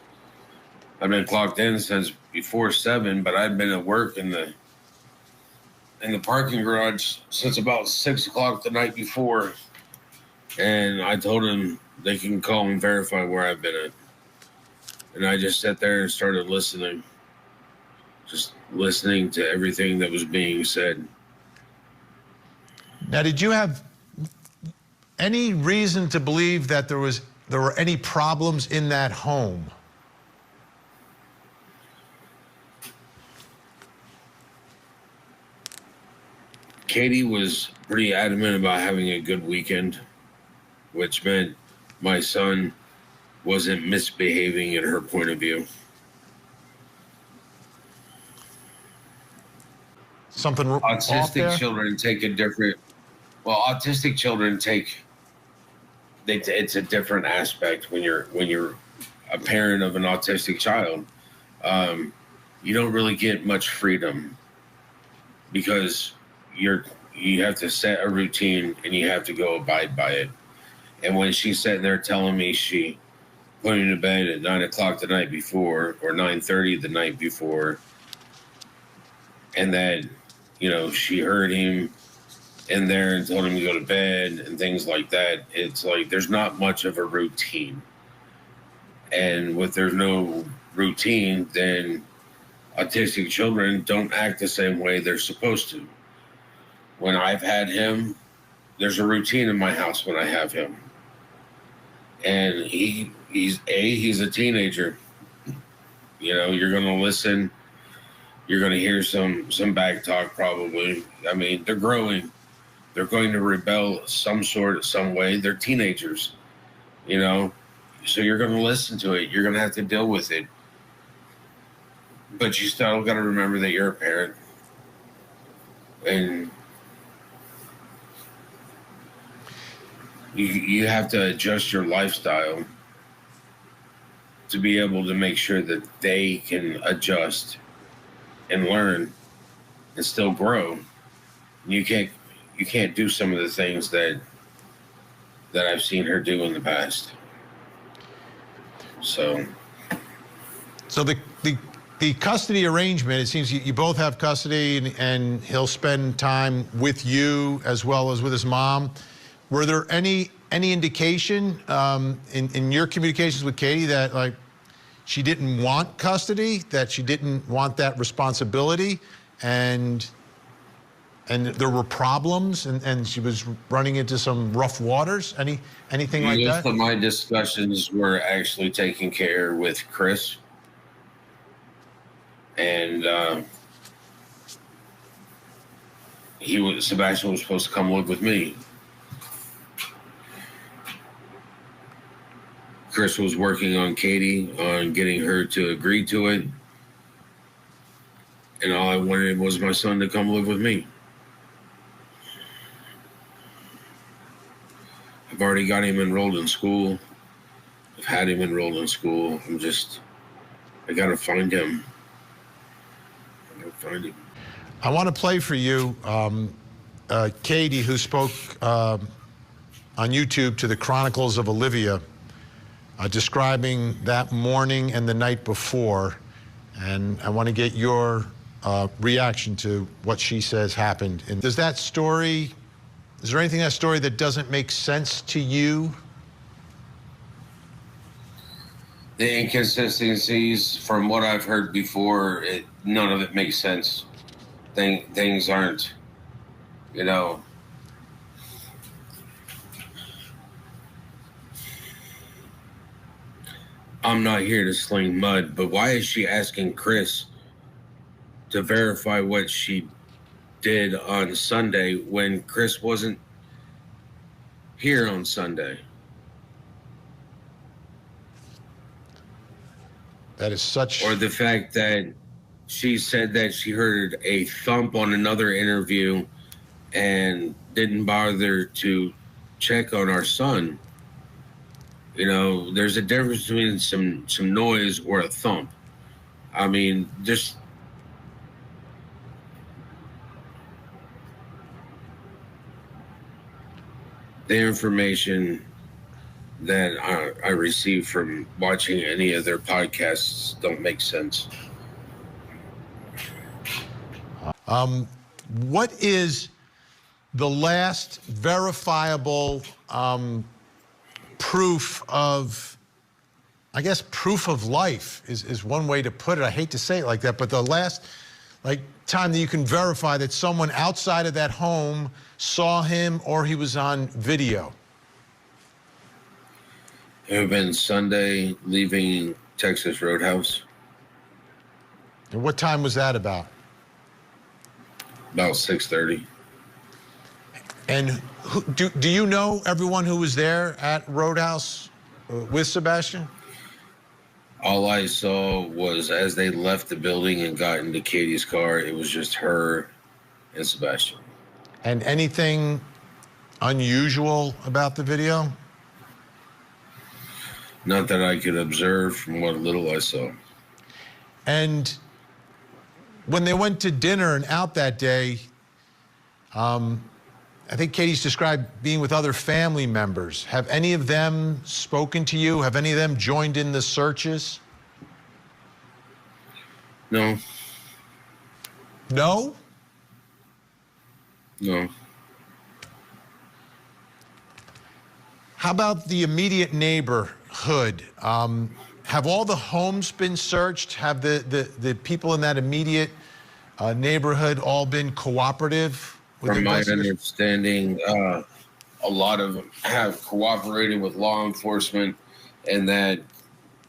I've been clocked in since before 7, but I'd been at work in the parking garage since about 6 o'clock the night before. And I told them they can call and verify where I've been at. And I just sat there and started listening. Just listening to everything that was being said. Now, did you have any reason to believe that there were any problems in that home? Katie was pretty adamant about having a good weekend, which meant my son wasn't misbehaving in her point of view. Something autistic children take a different, well, autistic children take, it's a different aspect when you're a parent of an autistic child. You don't really get much freedom because you have to set a routine and you have to go abide by it. And when she's sitting there telling me she put him to bed at 9 o'clock the night before or 9:30 the night before, and that, she heard him in there and told him to go to bed and things like that, it's like there's not much of a routine. And if there's no routine, then autistic children don't act the same way they're supposed to. When I've had him, there's a routine in my house when I have him. And he's a teenager. You know, you're going to listen. You're going to hear some back talk probably. I mean, they're growing. They're going to rebel some way. They're teenagers, you know. So you're going to listen to it. You're going to have to deal with it. But you still got to remember that you're a parent. And you have to adjust your lifestyle to be able to make sure that they can adjust and learn and still grow. You can't do some of the things that I've seen her do in the past. So the custody arrangement, it seems you both have custody and he'll spend time with you as well as with his mom. Were there any indication in your communications with Katie that like she didn't want custody, that she didn't want that responsibility, and there were problems and she was running into some rough waters? Anything like that? Most of my discussions were actually taken care with Chris. And Sebastian was supposed to come live with me. Chris was working on Katie, on getting her to agree to it. And all I wanted was my son to come live with me. I've already got him enrolled in school. I've had him enrolled in school. I gotta find him. I want to play for you Katie, who spoke on YouTube to the Chronicles of Olivia, describing that morning and the night before. And I want to get your reaction to what she says happened. And is there anything in that story that doesn't make sense to you? The inconsistencies, from what I've heard before, none of it makes sense. Things aren't, you know. I'm not here to sling mud, but why is she asking Chris to verify what she did on Sunday when Chris wasn't here on Sunday? That is such... Or the fact that she said that she heard a thump on another interview and didn't bother to check on our son. You know, there's a difference between some noise or a thump. I mean, just... the information that I received from watching any of their podcasts don't make sense. What is the last verifiable proof of, I guess, proof of life is one way to put it. I hate to say it like that, but the last time that you can verify that someone outside of that home saw him or he was on video? It would have been Sunday, leaving Texas Roadhouse. And what time was that about? About 6:30. And do you know everyone who was there at Roadhouse with Sebastian? All I saw was as they left the building and got into Katie's car, it was just her and Sebastian. And anything unusual about the video? Not that I could observe from what little I saw. And when they went to dinner and out that day, I think Katie's described being with other family members. Have any of them spoken to you? Have any of them joined in the searches? No. No? No. How about the immediate neighborhood? Have all the homes been searched? Have the people in that immediate neighborhood all been cooperative with From my investigation? understanding, a lot of them have cooperated with law enforcement, and that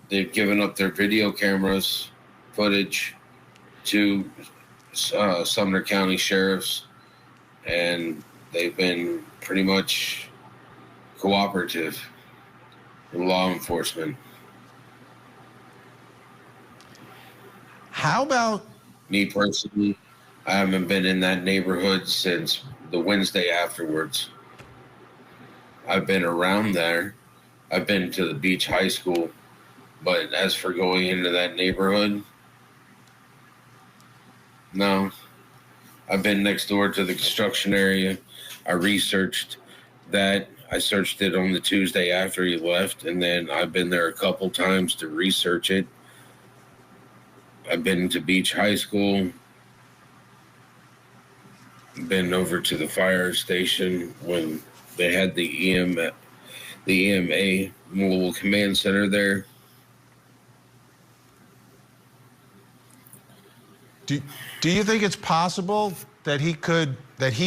they've given up their video cameras footage to Sumner County sheriffs, and they've been pretty much cooperative with law enforcement. How about me personally? I haven't been in that neighborhood since the Wednesday afterwards. I've been around there. I've been to the Beach High School, but as for going into that neighborhood, no. I've been next door to the construction area. I researched that. I searched it on the Tuesday after he left, and then I've been there a couple times to research it. I've been to Beach High School, been over to the fire station when they had the EMA mobile command center there. Do you think it's possible that he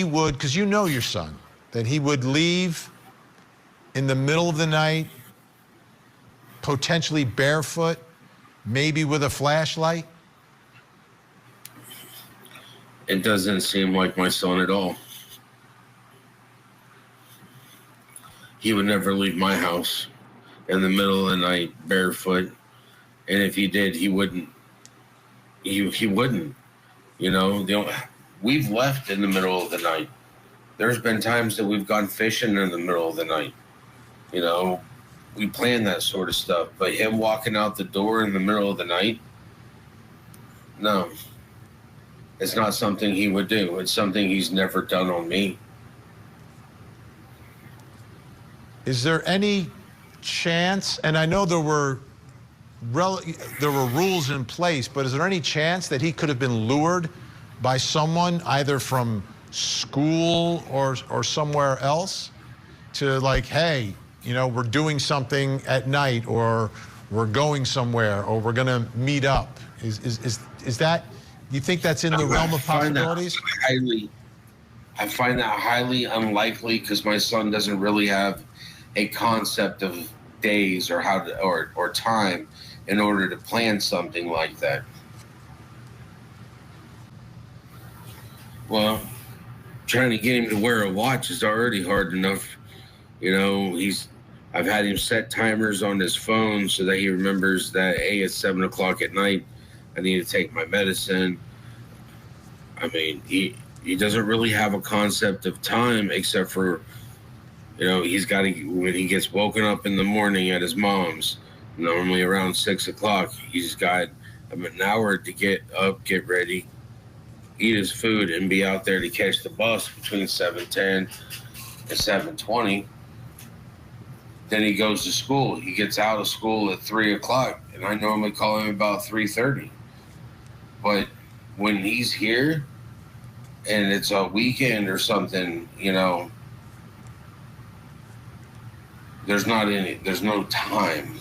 would, because you know your son, that he would leave in the middle of the night, potentially barefoot, maybe with a flashlight? It doesn't seem like my son at all. He would never leave my house in the middle of the night barefoot. And if he did, he wouldn't. He wouldn't. You know, we've left in the middle of the night. There's been times that we've gone fishing in the middle of the night. You know, we plan that sort of stuff. But him walking out the door in the middle of the night, no. It's not something he would do. It's something he's never done on me. Is there any chance, and I know there were rules in place, but is there any chance that he could have been lured by someone either from school or somewhere else to, like, hey, you know, we're doing something at night, or we're going somewhere, or we're going to meet up? Is that, you think that's in the realm of possibilities? I find that highly unlikely, because my son doesn't really have a concept of days or how to, or time in order to plan something like that. Well, trying to get him to wear a watch is already hard enough. You know, I've had him set timers on his phone so that he remembers that, hey, it's 7 o'clock at night, I need to take my medicine. I mean, he doesn't really have a concept of time, except for, you know, he's got to, when he gets woken up in the morning at his mom's, normally around 6 o'clock, he's got an hour to get up, get ready, eat his food, and be out there to catch the bus between 7:10 and 7:20. Then he goes to school. He gets out of school at 3 o'clock, and I normally call him about 3:30. But when he's here and it's a weekend or something, you know, there's no time.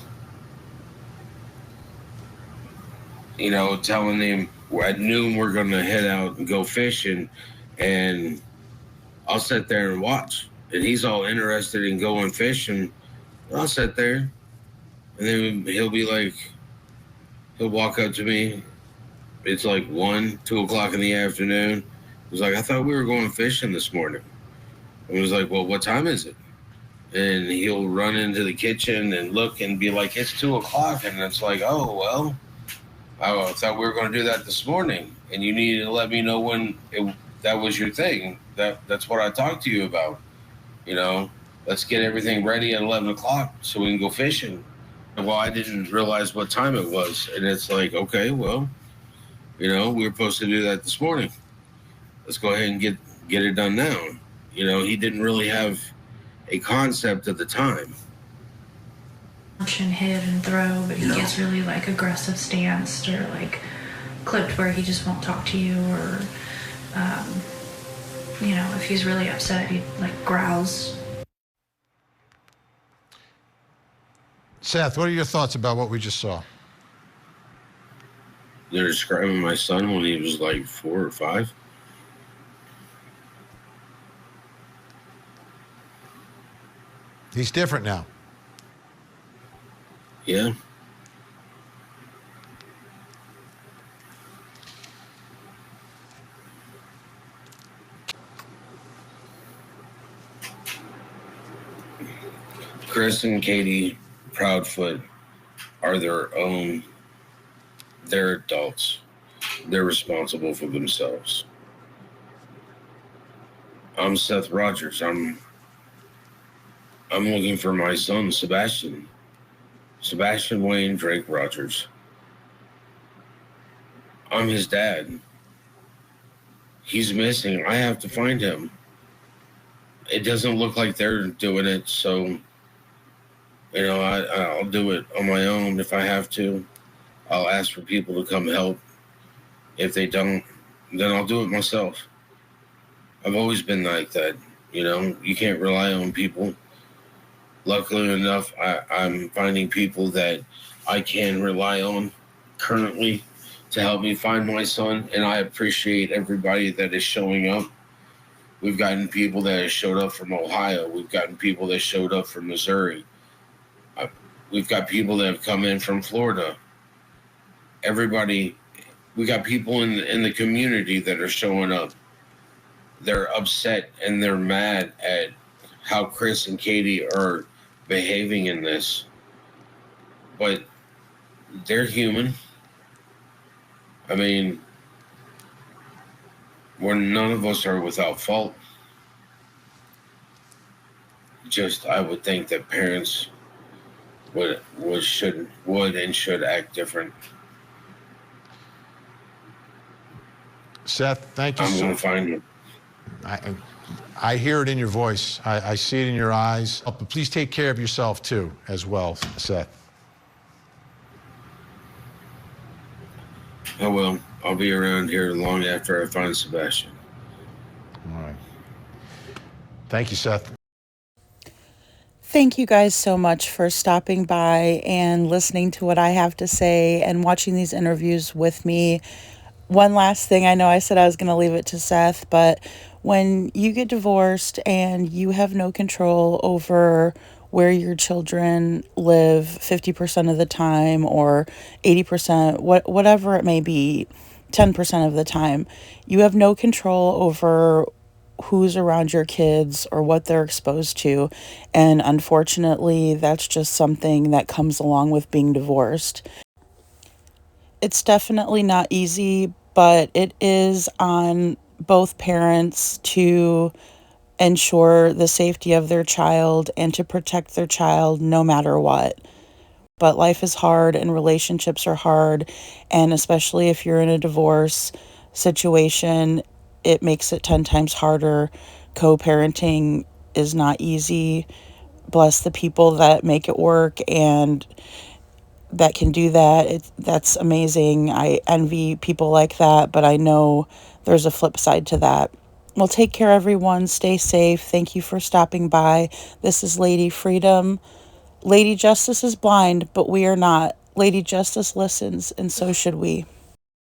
You know, telling him at noon we're going to head out and go fishing, and I'll sit there and watch. And he's all interested in going fishing. I'll sit there, and then he'll walk up to me. It's like 1, 2 o'clock in the afternoon. He's like, I thought we were going fishing this morning. I was like, well, what time is it? And he'll run into the kitchen and look and be like, it's 2 o'clock. And it's like, oh, well, I thought we were going to do that this morning, and you needed to let me know when that was your thing. That's what I talked to you about. You know, let's get everything ready at 11 o'clock so we can go fishing. Well, I didn't realize what time it was. And it's like, okay, well, you know, we were supposed to do that this morning. Let's go ahead and get it done now. You know, he didn't really have a concept of the time. And hit and throw, but he gets really like aggressive stance, or like clipped where he just won't talk to you, or you know, if he's really upset, he like growls. Seth, what are your thoughts about what we just saw? They're describing my son when he was like 4 or 5. He's different now. Yeah. Chris and Katie Proudfoot are they're adults. They're responsible for themselves. I'm Seth Rogers. I'm looking for my son, Sebastian Wayne Drake Rogers. I'm his dad. He's missing. I have to find him. It doesn't look like they're doing it, so I'll do it on my own if I have to. I'll ask for people to come help. If they don't, then I'll do it myself. I've always been like that. You can't rely on people. Luckily enough, I'm finding people that I can rely on currently to help me find my son, and I appreciate everybody that is showing up. We've gotten people that have showed up from Ohio. We've gotten people that showed up from Missouri. We've got people that have come in from Florida. We got people in the community that are showing up. They're upset and they're mad at how Chris and Katie are behaving in this. But they're human. I mean, none of us are without fault. Just, I would think that parents would and should act different. Seth, thank you. I'm going to find him. I hear it in your voice. I see it in your eyes. But please take care of yourself too, as well, Seth. I will. I'll be around here long after I find Sebastian. All right. Thank you, Seth. Thank you guys so much for stopping by and listening to what I have to say and watching these interviews with me. One last thing, I know I said I was going to leave it to Seth, but when you get divorced and you have no control over where your children live 50% of the time or 80%, whatever it may be, 10% of the time, you have no control over who's around your kids or what they're exposed to. And unfortunately, that's just something that comes along with being divorced. It's definitely not easy, but it is on both parents to ensure the safety of their child and to protect their child no matter what. But life is hard and relationships are hard, and especially if you're in a divorce situation, it makes it 10 times harder. Co-parenting is not easy. Bless the people that make it work and that can do that. That's amazing. I envy people like that, but I know there's a flip side to that. Well, take care, everyone. Stay safe. Thank you for stopping by. This is Lady Freedom. Lady Justice is blind, but we are not. Lady Justice listens, and so should we.